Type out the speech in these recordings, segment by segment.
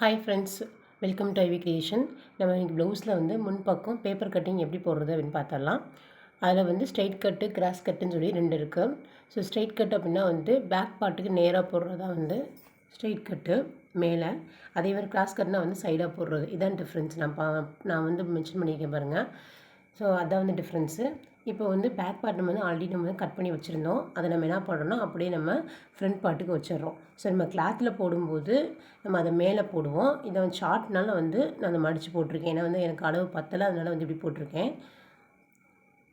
Hi friends, welcome to IV creation. நம்ம இன்றைக்கி ப்ளவுஸில் வந்து முன்பக்கம் பேப்பர் கட்டிங் எப்படி போடுறது அப்படின்னு பார்த்துடலாம். அதில் வந்து ஸ்ட்ரைட் கட்டு, கிராஸ் கட்டுன்னு சொல்லி ரெண்டு இருக்குது. ஸோ ஸ்ட்ரைட் கட் அப்படின்னா வந்து பேக் பார்ட்டுக்கு நேராக போடுறதா வந்து ஸ்ட்ரைட் கட்டு மேலே, அதே மாதிரி கிராஸ் கட்னா வந்து சைடாக போடுறது. இதான் டிஃப்ரென்ஸ். நான் வந்து மென்ஷன் பண்ணியிருக்கேன் பாருங்கள். ஸோ அதான் வந்து டிஃப்ரென்ஸு. இப்போ வந்து பேக் பார்ட் நம்ம வந்து ஆல்ரெடி நம்ம கட் பண்ணி வச்சுருந்தோம். அதை நம்ம என்ன பண்ணுறோம்னா அப்படியே நம்ம ஃப்ரண்ட் பார்ட்டுக்கு வச்சிடுறோம். ஸோ நம்ம கிளாத்தில் போடும்போது நம்ம அதை மேலே போடுவோம். இதை வந்து ஷார்ட்னால வந்து நான் அதை மடித்து போட்டிருக்கேன். ஏன்னா வந்து எனக்கு அளவு பத்தலை, அதனால் வந்து இப்படி போட்டிருக்கேன்.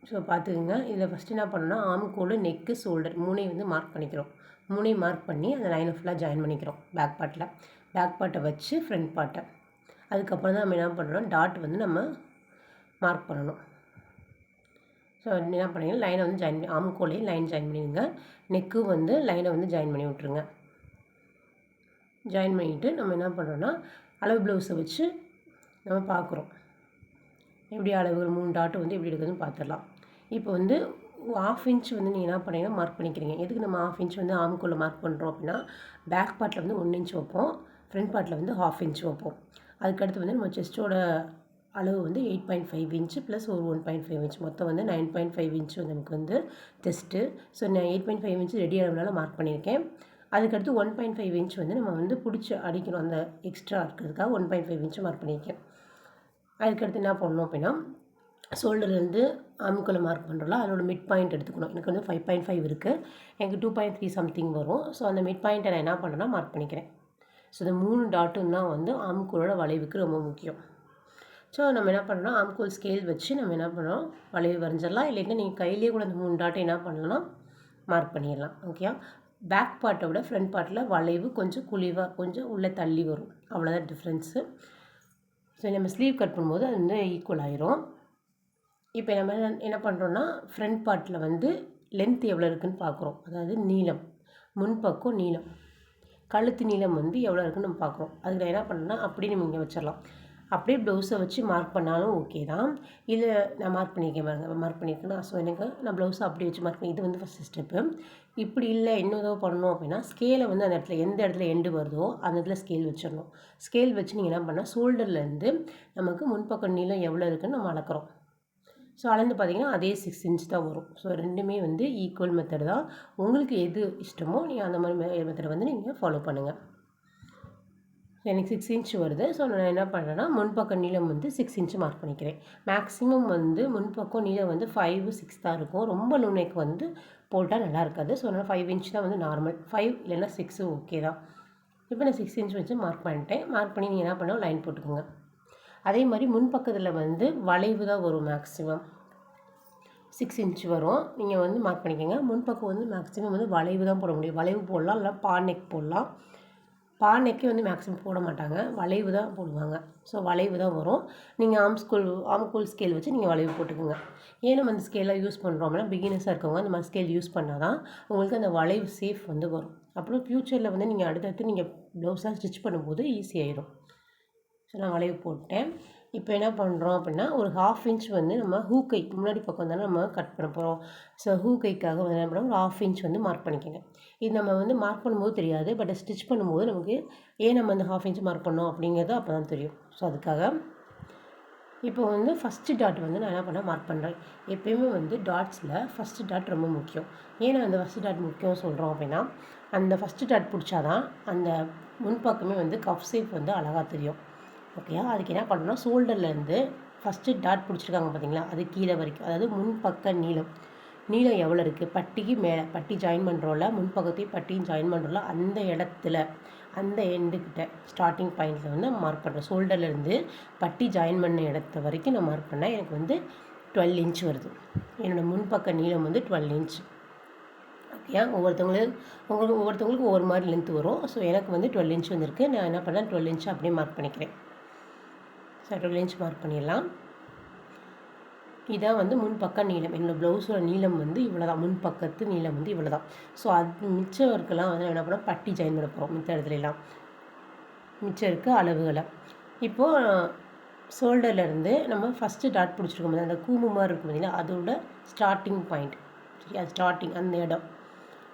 ஸோ பார்த்துக்குங்க. இதில் ஃபஸ்ட்டு என்ன பண்ணணும்னா ஆம்கோல், நெக்கு, ஷோல்டர் மூணையும் வந்து மார்க் பண்ணிக்கிறோம். மூணையும் மார்க் பண்ணி அந்த லைனை ஃபுல்லாக ஜாயின் பண்ணிக்கிறோம். பேக் பார்ட்டை வச்சு ஃப்ரண்ட் பார்ட்டை, அதுக்கப்புறம் தான் நம்ம என்ன பண்ணுறோம், டாட் வந்து நம்ம மார்க் பண்ணணும். ஸோ என்ன பண்ணிங்கன்னா லைனை வந்து ஜாயின் பண்ணி ஆம்கோலையும் லைன் ஜாயின் பண்ணிடுங்க. நெக்கும் வந்து லைனை வந்து ஜாயின் பண்ணி விட்ருங்க. ஜாயின் பண்ணிவிட்டு நம்ம என்ன பண்ணுறோன்னா அளவு ப்ளவுஸை வச்சு நம்ம பார்க்குறோம். எப்படி அளவுகள் 3 டாட்டு வந்து எப்படி எடுக்குதுன்னு பார்த்துடலாம். இப்போ வந்து 1/2 இன்ச் வந்து நீங்கள் என்ன பண்ணீங்கன்னா மார்க் பண்ணிக்கிறீங்க. எதுக்கு நம்ம 1/2 இன்ச் வந்து ஆம்கோலில் மார்க் பண்ணுறோம் அப்படின்னா, பேக் பார்ட்டில் வந்து 1 இன்ச் வைப்போம், ஃப்ரண்ட் பார்ட்டில் வந்து 1/2 இன்ச் வைப்போம். அதுக்கடுத்து வந்து நம்ம செஸ்ட்டோட அளவு வந்து 8.5 இன்ச்சு ப்ளஸ் ஒரு 1.5 இன்ச், மொத்தம் வந்து 9.5 இன்ச் வந்து நமக்கு வந்து செஸ்ட்டு. ஸோ நான் 8.5 இன்ச் ரெடி அளவுனால மார்க் பண்ணியிருக்கேன். அதுக்கடுத்து 1.5 இன்ச் வந்து நம்ம வந்து பிடிச்சி அடிக்கணும், அந்த எக்ஸ்ட்ரா இருக்கிறதுக்காக 1.5 இன்ச்சு மார்க் பண்ணியிருக்கேன். அதுக்கடுத்து என்ன பண்ணணும் அப்படின்னா, ஷோல்டர்லேருந்து ஆம்கோலை மார்க் பண்ணுறோம்ல, அதோட மிட் பாயிண்ட் எடுத்துக்கணும். எனக்கு வந்து 5.5 இருக்குது, எனக்கு 2.3 சம்திங் வரும். ஸோ அந்த மிட் பாயிண்ட்டை நான் என்ன பண்ணுறேன்னா மார்க் பண்ணிக்கிறேன். ஸோ இந்த 3 டாட்டும் தான் வந்து ஆம்கோலோட வளைவுக்கு ரொம்ப முக்கியம். ஸோ நம்ம என்ன பண்ணுறோம், ஆம்கோல் ஸ்கேல் வச்சு நம்ம என்ன பண்ணுறோம், வளைவு வரைஞ்சிடலாம். இல்லைன்னா நீங்கள் கையிலேயே கூட அந்த 3 டாட்டை என்ன பண்ணலாம், மார்க் பண்ணிடலாம். ஓகே, பேக் பார்ட்டை விட ஃப்ரண்ட் பார்ட்டில் வளைவு கொஞ்சம் குழிவாக கொஞ்சம் உள்ளே தள்ளி வரும், அவ்வளோதான் டிஃப்ரென்ஸு. ஸோ நம்ம ஸ்லீவ் கட் பண்ணும்போது அது வந்து ஈக்குவல் ஆயிரும். இப்போ நம்ம என்ன பண்ணுறோன்னா ஃப்ரண்ட் பார்ட்டில் வந்து லென்த் எவ்வளோ இருக்குதுன்னு பார்க்குறோம். அதாவது நீளம், முன்பக்கம் நீளம், கழுத்து நீளம் வந்து எவ்வளோ இருக்குதுன்னு நம்ம பார்க்குறோம். அதுக்கு நான் என்ன பண்ணேன்னா அப்படியே நம்ம இங்கே வச்சிடலாம். அப்படியே ப்ளவுஸை வச்சு மார்க் பண்ணாலும் ஓகே தான். இல்லை நான் மார்க் பண்ணியிருக்கேன் பாருங்க, மார்க் பண்ணியிருக்கேன்னா. ஸோ எனக்கு நான் ப்ளவுஸை அப்படியே வச்சு மார்க் பண்ணி, இது வந்து ஃபஸ்ட்டு ஸ்டெப்பு. இப்படி இல்லை இன்னும் ஏதோ பண்ணணும் அப்படின்னா, ஸ்கேலை வந்து அந்த இடத்துல எந்த இடத்துல எண்டு வருதோ அந்த இடத்துல ஸ்கேல் வச்சிடணும். ஸ்கேல் வச்சு நீங்கள் என்ன பண்ணால் ஷோல்டர்லேருந்து நமக்கு முன்பக்கம் நீளம் எவ்வளோ இருக்குதுன்னு நம்ம அளக்கிறோம். ஸோ அளந்து பார்த்தீங்கன்னா அதே 6 இன்ச் தான் வரும். ஸோ ரெண்டுமே வந்து ஈக்குவல் மெத்தட் தான். உங்களுக்கு எது இஷ்டமோ நீங்கள் அந்த மாதிரி மெத்தடை வந்து நீங்கள் ஃபாலோ பண்ணுங்கள். எனக்கு 6 இன்ச் வருது. ஸோ நான் என்ன பண்ணுறேன்னா முன்பக்க நீளம் வந்து 6 இன்ச்சு மார்க் பண்ணிக்கிறேன். மேக்ஸிமம் வந்து முன்பக்கம் நீளம் வந்து 5, 6 தான் இருக்கும். ரொம்ப நுண்ணைக்கு வந்து போட்டால் நல்லா இருக்காது. ஸோ அதனால் 5 இன்ச் தான் வந்து நார்மல். 5 இல்லைன்னா 6 ஓகே தான். இப்போ நான் 6 இன்ச் வச்சு மார்க் பண்ணிட்டேன். மார்க் பண்ணி நீங்கள் என்ன பண்ணணும், லைன் போட்டுக்கோங்க. அதே மாதிரி முன்பக்கத்தில் வந்து வளைவு தான் வரும். மேக்ஸிமம் 6 இன்ச் வரும். நீங்கள் வந்து மார்க் பண்ணிக்கோங்க. முன்பக்கம் வந்து மேக்ஸிமம் வந்து வளைவு தான் போட முடியும். வளைவு போடலாம், இல்லை பானெக் போடலாம். பானைக்கு வந்து மேக்ஸிமம் போட மாட்டாங்க, வளைவு தான் போடுவாங்க. ஸோ வளைவு தான் வரும். நீங்கள் ஆம்கோல் ஸ்கேல் வச்சு நீங்கள் வளைவு போட்டுக்கோங்க. ஏன் நம்ம அந்த ஸ்கேலாக யூஸ் பண்ணுறோம்னா, பிகினர்ஸாக இருக்கவங்க அந்த மாதிரி ஸ்கேல் யூஸ் பண்ணால் தான் உங்களுக்கு அந்த வளைவு சேஃப் வந்து வரும். அப்புறம் ஃப்யூச்சரில் வந்து நீங்கள் அடுத்தடுத்து நீங்கள் ப்ளவுஸாக ஸ்டிச் பண்ணும்போது ஈஸியாகிடும். ஸோ நான் வளைவு போட்டேன். இப்போ என்ன பண்ணுறோம் அப்படின்னா, ஒரு 1/2 இன்ச் வந்து நம்ம ஹூக்கை முன்னாடி பக்கம் தானே நம்ம கட் பண்ண போகிறோம். ஸோ ஹூக்கைக்காக வந்து என்ன பண்ணுறோம், ஒரு 1/2 இன்ச் வந்து மார்க் பண்ணிக்கோங்க. இது நம்ம வந்து மார்க் பண்ணும்போது தெரியாது, பட் ஸ்டிச் பண்ணும்போது நமக்கு ஏன் நம்ம அந்த 1/2 இன்ச் மார்க் பண்ணோம் அப்படிங்கிறது அப்போ தான் தெரியும். ஸோ அதுக்காக இப்போ வந்து ஃபஸ்ட்டு டாட் வந்து நான் என்ன பண்ண மார்க் பண்ணுறேன். எப்போயுமே வந்து டாட்ஸில் ஃபஸ்ட்டு டாட் ரொம்ப முக்கியம். ஏன்னா அந்த ஃபஸ்ட்டு டாட் முக்கியம் சொல்கிறோம் அப்படின்னா, அந்த ஃபஸ்ட்டு டாட் பிடிச்சாதான் அந்த முன்பக்கமே வந்து கஃப் ஷேப் வந்து அழகாக தெரியும். ஓகேயா, அதுக்கு என்ன பண்ணணும்னா ஷோல்டர்லேருந்து ஃபஸ்ட்டு டாட் பிடிச்சிருக்காங்க பார்த்தீங்களா, அது கீழே வரைக்கும், அதாவது முன்பக்க நீளம் எவ்வளோ இருக்குது, பட்டிக்கு மேலே பட்டி ஜாயின் பண்ணுறோம்ல, முன்பக்கத்தையும் பட்டியும் ஜாயின் பண்ணுறோம்ல, அந்த இடத்துல அந்த எண்டுக்கிட்ட ஸ்டார்டிங் பாயிண்ட்டில் வந்து நான் மார்க் பண்ணுறேன். ஷோல்டர்லேருந்து பட்டி ஜாயின் பண்ண இடத்த வரைக்கும் நான் மார்க் பண்ணேன். எனக்கு வந்து 12 இன்ச் வருது. என்னோடய முன்பக்க நீளம் வந்து 12 இன்ச். ஓகேயா, ஒவ்வொருத்தவங்களுக்கு ஒவ்வொரு மாதிரி லென்த் வரும். ஸோ எனக்கு வந்து 12 இன்ச் வந்துருக்கு. நான் என்ன பண்ணேன், 12 இன்ச் அப்படியே மார்க் பண்ணிக்கிறேன். ஸோ 12 இன்ச் மார்க் பண்ணிடலாம். இதான் வந்து முன்பக்க நீளம். என்னோடய ப்ளவுஸோட நீளம் வந்து இவ்வளோ தான், முன்பக்கத்து நீளம் வந்து இவ்வளோ தான். ஸோ அது மிச்சம் இருக்கலாம் வந்து என்ன பண்ணோம், பட்டி ஜாயின் பண்ண போகிறோம். மிச்ச இடத்துலலாம் மிச்சம் இருக்க அளவுகளை இப்போது ஷோல்டர்லேருந்து நம்ம ஃபஸ்ட்டு டாட் பிடிச்சிருக்கோம், அந்த கூம்பு மாதிரி இருக்கும் பார்த்தீங்கன்னா, அதோட ஸ்டார்டிங் பாயிண்ட். சரி, அது ஸ்டார்டிங் அந்த இடம்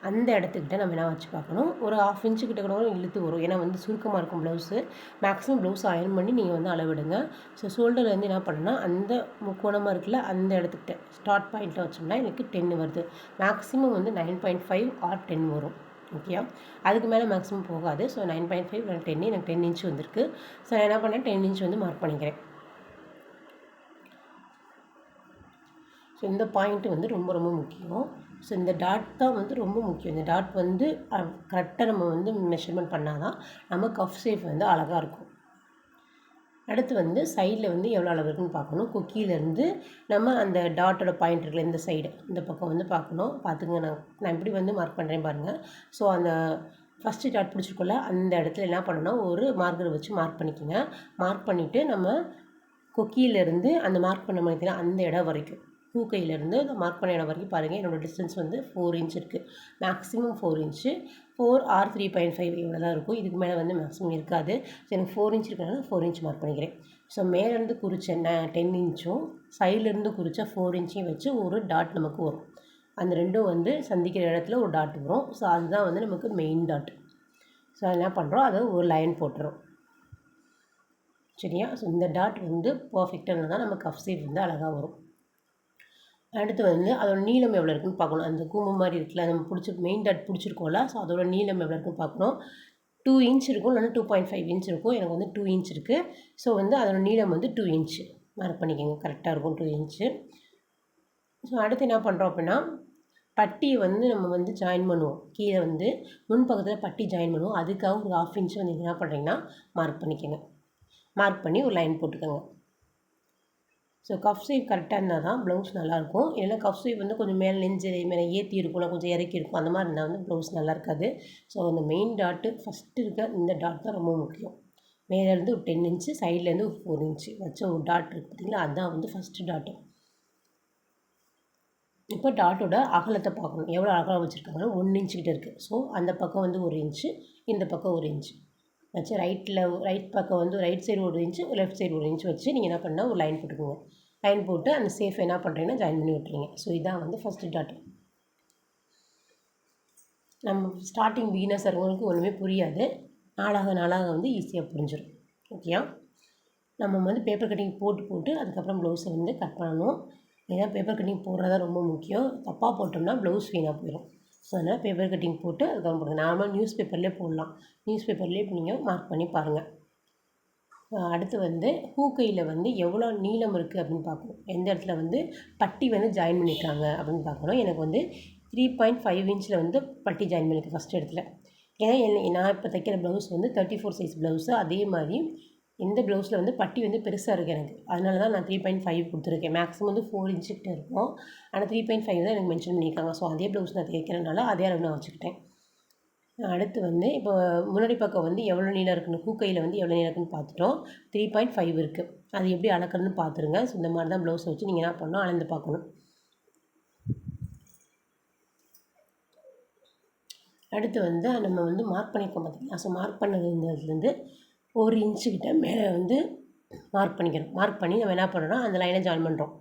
அந்த இடத்துக்கிட்ட நம்ம என்ன வச்சு பார்க்கணும், ஒரு 1/2 இன்ச்சு கிட்ட கூட இழுத்து வரும். ஏன்னா வந்து சுருக்கமாக இருக்கும் ப்ளவுஸு. மேக்ஸிமம் ப்ளவுஸ் அயர்ன் பண்ணி நீங்கள் வந்து அளவிடுங்க. ஸோ ஷோல்டர்லேருந்து என்ன பண்ணணும்னா அந்த முக்கோணமாக இருக்குல்ல அந்த இடத்துக்கிட்ட ஸ்டார்ட் பாயிண்ட்டில் வச்சோம்னா எனக்கு 10 வருது. மேக்ஸிமம் வந்து 9.5 ஆர் 10 வரும். ஓகேயா, அதுக்கு மேலே மேக்ஸிமம் போகாது. ஸோ 9.5 இல்லை 10, எனக்கு 10 இன்ச் வந்திருக்கு. ஸோ நான் என்ன பண்ணேன், 10 இன்ச் வந்து மார்க் பண்ணிக்கிறேன். ஸோ இந்த பாயிண்ட்டு வந்து ரொம்ப ரொம்ப முக்கியம். ஸோ இந்த டாட் தான் வந்து ரொம்ப முக்கியம். இந்த டாட் வந்து கரெக்டாக நம்ம வந்து மெஷர்மெண்ட் பண்ணால் தான் நம்ம கஃப் ஷேப் வந்து அழகாக இருக்கும். அடுத்து வந்து சைடில் வந்து எவ்வளோ அளவு இருக்குன்னு பார்க்கணும். கொக்கியிலேருந்து நம்ம அந்த டாட்டோட பாயிண்ட் இருக்குல்ல இந்த சைடு, இந்த பக்கம் வந்து பார்க்கணும். பார்த்துங்க, நான் இப்படி வந்து மார்க் பண்ணுறேன் பாருங்கள். ஸோ அந்த ஃபஸ்ட்டு டாட் பிடிச்சிருக்கோல்ல அந்த இடத்துல என்ன பண்ணணும்னா ஒரு மார்க்கர் வச்சு மார்க் பண்ணிக்கோங்க. மார்க் பண்ணிவிட்டு நம்ம கொக்கியிலேருந்து அந்த மார்க் பண்ண மாதிரி அந்த இடம் வரைக்கும் பூக்கையிலேருந்து அந்த மார்க் பண்ண இடம் வரைக்கும் பாருங்கள். என்னோடய டிஸ்டன்ஸ் வந்து 4 இன்ச் இருக்குது. மேக்ஸிமம் 4 இன்ச்சு, 4 ஆர் 3.5 இவ்வளோ தான் இருக்கும். இதுக்கு மேலே வந்து மேக்ஸிமம் இருக்காது. ஸோ எனக்கு 4 இன்ச் இருக்கிறனால 4 இன்ச் மார்க் பண்ணிக்கிறேன். ஸோ மேலேருந்து குறித்த 10 இன்ச்சும் சைட்லேருந்து குறித்த 4 இன்ச்சையும் வச்சு ஒரு டாட் நமக்கு வரும். அந்த ரெண்டும் வந்து சந்திக்கிற இடத்துல ஒரு டாட் வரும். ஸோ அதுதான் வந்து நமக்கு மெயின் டாட். ஸோ என்ன பண்ணுறோம், அதை ஒரு லைன் போட்டுரும். சரியா? ஸோ இந்த டாட் வந்து பர்ஃபெக்டாக இருந்தால் நம்ம கஃப் ஷேப் வந்து அழகாக வரும். அடுத்து வந்து அதோட நீளம் எவ்வளோ இருக்குன்னு பார்க்கணும். அந்த கூம்பு மாதிரி இருக்குல்ல, நம்ம மெயின் டாட் பிடிச்சிருக்கோம்ல, ஸோ அதோட நீளம் எவ்வளோ இருக்குன்னு பார்க்கணும். 2 இன்ச் இருக்கும், இல்லைன்னா 2.5 இன்ச் இருக்கும். எனக்கு வந்து 2 இன்ச் இருக்குது. ஸோ வந்து அதோட நீளம் வந்து 2 இன்ச்சு மார்க் பண்ணிக்கோங்க. கரெக்டாக இருக்கும் 2 இன்ச்சு. ஸோ அடுத்து என்ன பண்ணுறோம் அப்படின்னா, பட்டியை வந்து நம்ம வந்து ஜாயின் பண்ணுவோம். கீழே வந்து முன்பக்கத்தில் பட்டி ஜாயின் பண்ணுவோம். அதுக்காக ஒரு 1/2 இன்ச்சு வந்து என்ன பண்ணுறீங்கன்னா மார்க் பண்ணிக்கோங்க. மார்க் பண்ணி ஒரு லைன் போட்டுக்கோங்க. ஸோ கஃப் ஷேப் கரெக்டாக இருந்தால் தான் ப்ளவுஸ் நல்லாயிருக்கும். இல்லைன்னா கஃப் ஷேப் வந்து கொஞ்சம் மேலே நெஞ்சு மேலே ஏற்றி இருக்கும், இல்லை கொஞ்சம் இறக்கி இருக்கும். அந்த மாதிரி இருந்தால் வந்து ப்ளவுஸ் நல்லா இருக்காது. ஸோ அந்த மெயின் டாட்டு ஃபஸ்ட்டு இருக்க இந்த டாட் தான் ரொம்ப முக்கியம். மேலேருந்து ஒரு 10 இன்ச்சு, சைட்லேருந்து ஒரு 4 இன்ச்சு வச்ச ஒரு டாட் இருக்குது பார்த்திங்களா, அதுதான் வந்து ஃபஸ்ட்டு டாட்டு. இப்போ டாட்டோட அகலத்தை பார்க்கணும். எவ்வளோ அகலம் வச்சுருக்காங்கன்னா 1 இன்ச்சு கிட்ட இருக்குது. ஸோ அந்த பக்கம் வந்து 1 இன்ச்சு, இந்த பக்கம் 1 இன்ச்சு வச்சு ரைட் பக்கம் வந்து right side 1 inch, left side 1 inch வச்சு நீங்கள் என்ன பண்ணால் ஒரு லைன் போட்டுக்கோங்க. லைன் போட்டு அந்த சேஃப் என்ன பண்ணுறீங்கன்னா ஜாயின் பண்ணி விட்டுறீங்க. ஸோ இதான் வந்து ஃபஸ்ட்டு டாட். நம்ம ஸ்டார்டிங் பிகினர்ஸ் இருக்கவங்களுக்கு ஒன்றுமே புரியாது. நாளாக வந்து ஈஸியாக புரிஞ்சிடும். ஓகேயா? நம்ம வந்து பேப்பர் கட்டிங் போட்டு அதுக்கப்புறம் ப்ளவுஸை வந்து கட் பண்ணணும். ஏன்னா பேப்பர் கட்டிங் போடுறதா ரொம்ப முக்கியம். தப்பாக போட்டோம்னா ப்ளவுஸ் வீணாக போயிடும். ஸோ அதனால் பேப்பர் கட்டிங் போட்டு அதுக்கப்புறம் போடுங்க. நார்மலாக நியூஸ் பேப்பர்லேயே போடலாம். நியூஸ் பேப்பர்லேயே இப்போ நீங்கள் மார்க் பண்ணி பாருங்கள். அடுத்து வந்து ஹூக்கையில் வந்து எவ்வளோ நீளம் இருக்குது அப்படின்னு பார்க்கணும். எந்த இடத்துல வந்து பட்டி வந்து ஜாயின் பண்ணியிருக்காங்க அப்படின்னு பார்க்கணும். எனக்கு வந்து 3.5 இன்ச்சில் வந்து பட்டி ஜாயின் பண்ணியிருக்கேன் ஃபஸ்ட் இடத்துல. ஏன்னா நான் இப்போ தைக்கிற ப்ளவுஸ் வந்து 34 சைஸ் ப்ளவுஸு. அதே மாதிரி இந்த ப்ளவுஸில் வந்து பட்டி வந்து பெருசாக இருக்குது எனக்கு. அதனால தான் நான் 3.5 கொடுத்துருக்கேன். மேக்ஸிமம் வந்து 4 இன்ச்சுக்கிட்ட இருக்கும். ஆனால் 3.5 தான் எனக்கு மென்ஷன் பண்ணியிருக்காங்க. ஸோ அதே ப்ளவுஸ் நான் தைக்கிறனால அதே அளவு நான் வச்சுக்கிட்டேன். அடுத்து வந்து இப்போ முன்னாடி பக்கம் வந்து எவ்வளோ நீளம் இருக்குன்னு ஹூக்கையில் வந்து எவ்வளோ நீளம் இருக்குன்னு பார்த்துட்டோம். 3.5 இருக்குது. அது எப்படி அளக்கிறதுன்னு பார்த்துருங்க. ஸோ இந்த மாதிரி தான் ப்ளவுஸை வச்சு நீங்கள் என்ன பண்ணணும், அளந்து பார்க்கணும். அடுத்து வந்து நம்ம வந்து மார்க் பண்ணியிருக்கோம் பார்த்தீங்களா. ஸோ மார்க் பண்ணதுலேருந்து 1 இன்ச்சுக்கிட்ட மேலே வந்து மார்க் பண்ணிக்கணும். மார்க் பண்ணி நம்ம என்ன பண்ணுறோம்னா அந்த லைனை ஜாயின் பண்ணுறோம்.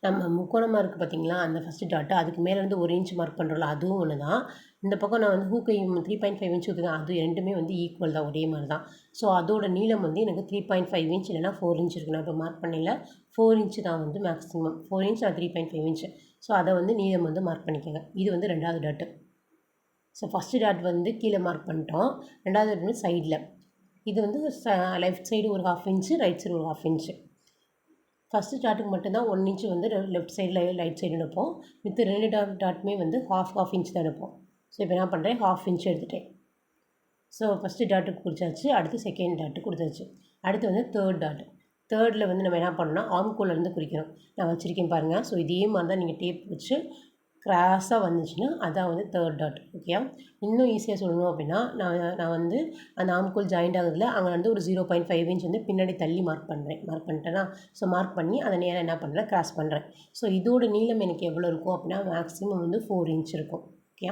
நம்ம முக்கோணமாக இருக்குது பார்த்திங்களா, அந்த ஃபஸ்ட்டு டாட்டு அதுக்கு மேலே வந்து 1 இன்ச் மார்க் பண்ணுறோம்ல, அதுவும் ஒன்று தான். இந்த பக்கம் நான் வந்து ஹூக்கை 3.5 இன்ச் ஊற்றுக்கேன். அது ரெண்டுமே வந்து ஈக்குவல் தான், ஒரே மாதிரி தான். ஸோ அதோட நீளம் வந்து எனக்கு 3.5 இன்ச் இல்லைனா 4 இன்ச் இருக்குது. நான் இப்போ மார்க் பண்ணல 4 இன்ச்சு தான் வந்து மேக்ஸிமம். 4 இன்ச் நான் 3.5 இன்ச்சு. ஸோ அதை வந்து நீளம் வந்து மார்க் பண்ணிக்கோங்க. இது வந்து ரெண்டாவது டாட்டு. ஸோ ஃபஸ்ட்டு டாட் வந்து கீழே மார்க் பண்ணிட்டோம். ரெண்டாவது டாட் வந்து சைடில். இது வந்து லெஃப்ட் சைடு ஒரு 1/2 இன்ச்சு, ரைட் சைடு ஒரு 1/2 இன்ச்சு. ஃபஸ்ட்டு டாட்டுக்கு மட்டும்தான் 1 இன்ச்சு வந்து லெஃப்ட் சைடில் ரைட் சைடு எடுப்போம். மித்த 2 டாட்டுமே வந்து ஹாஃப் இன்ச் தான் எடுப்போம். ஸோ இப்போ என்ன பண்ணுறேன், 1/2 இன்ச் எடுத்துட்டேன். ஸோ ஃபஸ்ட்டு டாட்டுக்கு கொடுத்தாச்சு. அடுத்து செகண்ட் டாட்டு கொடுத்தாச்சு. அடுத்து வந்து தேர்டில் வந்து நம்ம என்ன பண்ணோம்னா ஆம்கோலேருந்து குறிக்கிறோம். நான் வச்சுருக்கேன் பாருங்கள். ஸோ இதே மாதிரி தான் நீங்கள் டேப் வச்சு கிராஸாக வந்துச்சுன்னா அதான் வந்து தேர்ட் டாட். ஓகே, இன்னும் ஈஸியாக சொல்லணும் அப்படின்னா நான் வந்து அந்த ஆம்கோல் ஜாயிண்ட் ஆகுதுல அங்கே வந்து ஒரு 0.5 இன்ச் வந்து பின்னாடி தள்ளி மார்க் பண்ணிட்டேன்னா. ஸோ மார்க் பண்ணி அதை நேரம் என்ன பண்ணுறேன், கிராஸ் பண்ணுறேன். ஸோ இதோட நீளம் எனக்கு எவ்வளோ இருக்கும் அப்படின்னா மேக்ஸிமம் வந்து 4 இன்ச் இருக்கும். ஓகே,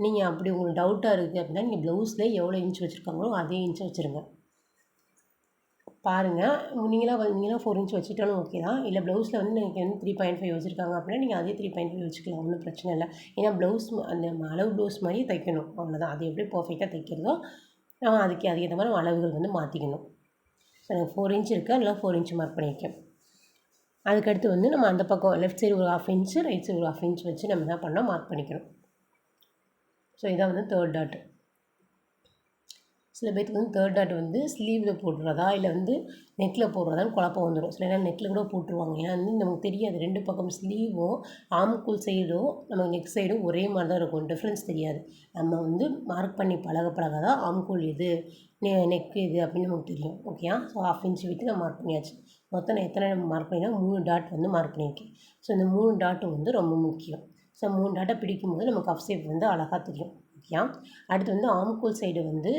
நீங்கள் அப்படி உங்களுக்கு டவுட்டாக இருக்குது அப்படின்னா நீங்கள் ப்ளவுஸில் எவ்வளோ இன்ச் வச்சுருக்காங்களோ அதே இன்ச் வச்சுருங்க. பாருங்கள். நீங்களாக 4 இன்ச் வச்சுட்டாலும் ஓகே தான். இல்லை ப்ளவுஸில் வந்து நீங்கள் வந்து 3.5 வச்சுருக்காங்க அப்படின்னா நீங்கள் அதே 3.5 வச்சுக்கலாம், ஒன்றும் பிரச்சனை இல்லை. ஏன்னா ப்ளவுஸ் அந்த அளவு ப்ளவுஸ் மாதிரியே தைக்கணும், அவ்வளோதான். அது எப்படி பர்ஃபெக்டாக தைக்கிறதோ நம்ம அதுக்கேற்ற மாதிரி நம்ம அளவுகள் வந்து மாற்றிக்கணும். ஸோ எனக்கு 4 இன்ச் இருக்குது, அதெல்லாம் 4 இன்ச் மார்க் பண்ணியிருக்கேன். அதுக்கடுத்து வந்து நம்ம அந்த பக்கம் லெஃப்ட் சைடு ஒரு 1/2 இன்ச்சு, ரைட் சைடு ஒரு 1/2 இன்ச் வச்சு நம்ம என்ன பண்ணோம், மார்க் பண்ணிக்கணும். ஸோ இதான் வந்து 3rd டாட். சில பேருக்கு வந்து 3rd டாட் வந்து ஸ்லீவில் போடுறதா இல்லை வந்து நெக்கில் போடுறதான்னு குழப்பம் வந்துடும். சில நேரம் நெக்கில் கூட போட்டுருவாங்க. ஏன்னா வந்து நமக்கு தெரியாது, 2 பக்கம் ஸ்லீவும் ஆம்கூல் சைடும் நம்ம நெக் சைடும் ஒரே மாதிரி தான் இருக்கும், டிஃப்ரென்ஸ் தெரியாது. நம்ம வந்து மார்க் பண்ணி பழக தான் ஆம்கூல் எது நெக் எது அப்படின்னு நமக்கு தெரியும். ஓகேயா? ஸோ 1/2 இன்ச் விட்டு நான் மார்க் பண்ணியாச்சு. மொத்தம் நான் எத்தனை மார்க் பண்ணினா 3 டாட் வந்து மார்க் பண்ணியிருக்கேன். ஸோ இந்த 3 டாட்டும் வந்து ரொம்ப முக்கியம். ஸோ 3 டாட்டை பிடிக்கும்போது நமக்கு கஃப் ஷேப் வந்து அழகாக தெரியும். ஓகேயா? அடுத்து வந்து ஆம்கூல் சைடு வந்து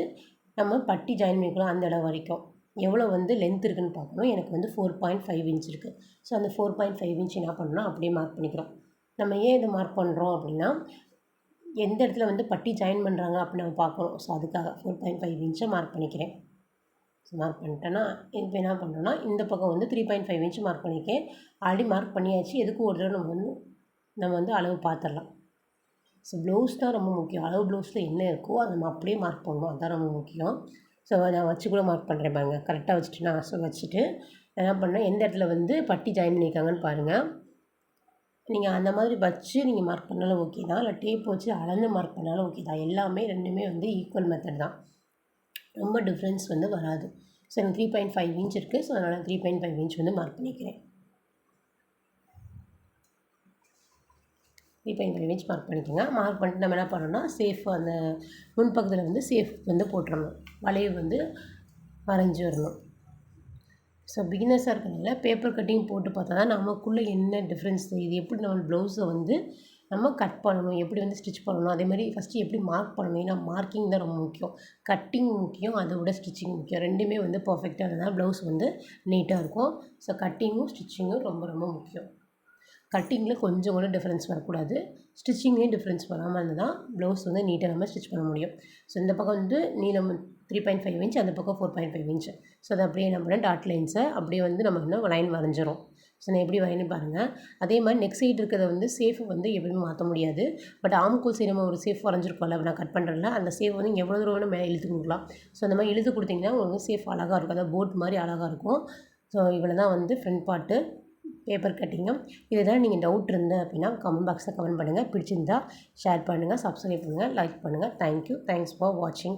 நம்ம பட்டி ஜாயின் பண்ணிக்கலாம். அந்த இடம் வரைக்கும் எவ்வளோ வந்து லென்த் இருக்குதுன்னு பார்க்கணும். எனக்கு வந்து 4.5 இன்ச் இருக்குது. ஸோ அந்த 4.5 இன்ச் என்ன பண்ணணும், அப்படியே மார்க் பண்ணிக்கிறோம். நம்ம ஏன் இதை மார்க் பண்ணுறோம் அப்படின்னா, எந்த இடத்துல வந்து பட்டி ஜாயின் பண்ணுறாங்க அப்படின்னு நம்ம பார்க்கணும். ஸோ அதுக்காக 4.5 இன்ச்சை மார்க் பண்ணிக்கிறேன். ஸோ மார்க் பண்ணிட்டேன்னா இப்போ என்ன பண்ணுறோன்னா, இந்த பக்கம் வந்து 3.5 இன்ச் மார்க் பண்ணியிருக்கேன். ஆல்ரெடி மார்க் பண்ணியாச்சு. எதுக்கும் ஒரு தடவை நம்ம வந்து அளவு பார்த்துடலாம். ஸோ ப்ளவுஸ் தான் ரொம்ப முக்கியம். அளவு ப்ளவுஸில் என்ன இருக்கோ அதை நம்ம அப்படியே மார்க் பண்ணணும், அதுதான் ரொம்ப முக்கியம். ஸோ நான் வச்சு கூட மார்க் பண்ணுறேன் பாருங்க. கரெக்டாக வச்சுட்டு நான் வச்சுட்டு என்ன பண்ணேன், எந்த இடத்துல வந்து பட்டி ஜாயின் பண்ணியிருக்காங்கன்னு பாருங்கள். நீங்கள் அந்த மாதிரி வச்சு நீங்கள் மார்க் பண்ணாலும் ஓகே தான், இல்லை டேப் வச்சு அளந்து மார்க் பண்ணாலும் ஓகே தான். எல்லாமே ரெண்டுமே வந்து ஈக்குவல் மெத்தட் தான், ரொம்ப டிஃப்ரென்ஸ் வந்து வராது. ஸோ எனக்கு 3.5 இன்ச் இருக்குது. ஸோ அதனால் 3.5 இன்ச் வந்து மார்க் பண்ணிக்கிறேன். 3.5 இன்ச் மார்க் பண்ணிக்கோங்க. மார்க் பண்ணிட்டு நம்ம என்ன பண்ணணும்னா, சேஃப் அந்த முன்பக்கத்தில் வந்து சேஃப் வந்து போட்டுறணும். வளைவு வந்து வரைஞ்சி வரணும். ஸோ பிகினர்ஸாக இருக்கிறதுனால பேப்பர் கட்டிங் போட்டு பார்த்தா தான் நமக்குள்ளே என்ன டிஃப்ரென்ஸ் தெரியுது, எப்படி நம்ம ப்ளவுஸை வந்து நம்ம கட் பண்ணணும், எப்படி வந்து ஸ்டிச் பண்ணணும், அதேமாதிரி ஃபஸ்ட்டு எப்படி மார்க் பண்ணணும். ஏன்னா மார்க்கிங் தான் ரொம்ப முக்கியம், கட்டிங் முக்கியம், அதை விட ஸ்டிச்சிங் முக்கியம். ரெண்டுமே வந்து பர்ஃபெக்டாக இருந்தால் ப்ளவுஸ் வந்து நீட்டாக இருக்கும். ஸோ கட்டிங்கும் ஸ்டிச்சிங்கும் ரொம்ப ரொம்ப முக்கியம். கட்டிங்கில் கொஞ்சம் கூட டிஃப்ரென்ஸ் வரக்கூடாது, ஸ்டிச்சிங்லேயும் டிஃப்ரென்ஸ் வராமல் இருந்தால் தான் ப்ளவுஸ் வந்து நீட்டாக நம்ம ஸ்டிச் பண்ண முடியும். ஸோ இந்த பக்கம் வந்து நீளம் 3.5 இன்ச், அந்த பக்கம் 4.5 இன்ச். ஸோ அதை அப்படியே என்ன பண்ணேன், டாட் லைன்ஸை அப்படியே வந்து நம்ம இன்னும் லைன் வரைஞ்சிரும். ஸோ நான் எப்படி வரையன்னு பாருங்கள். அதே மாதிரி நெக் சைடு இருக்கிறத வந்து சேஃப் வந்து எப்படியுமே மாற்ற முடியாது. பட் ஆம்கூல் சைடு நம்ம ஒரு சேஃப் வரைஞ்சிருக்கோம்ல, நான் கட் பண்ணுறேன்ல, அந்த சேஃப் வந்து எவ்வளோ தூரம் வேணும் மேலே இழுத்து கொடுக்கலாம். ஸோ அந்த மாதிரி இழுத்து கொடுத்தீங்கன்னா உங்களுக்கு சேஃப் அழகாக இருக்கும், அதாவது போட் மாதிரி அழகாக இருக்கும். ஸோ இவ்வளோ தான் வந்து ஃப்ரண்ட் பார்ட்டு பேப்பர் கட்டிங்கும். இதுதான் நீங்கள் டவுட் இருந்தால் அப்படின்னா கமெண்ட் பாக்ஸில் கமெண்ட் பண்ணுங்கள். பிடிச்சிருந்தா ஷேர் பண்ணுங்கள், சப்ஸ்கிரைப் பண்ணுங்கள், லைக் பண்ணுங்கள். தேங்க்யூ. தேங்க்ஸ் ஃபார் வாட்சிங்.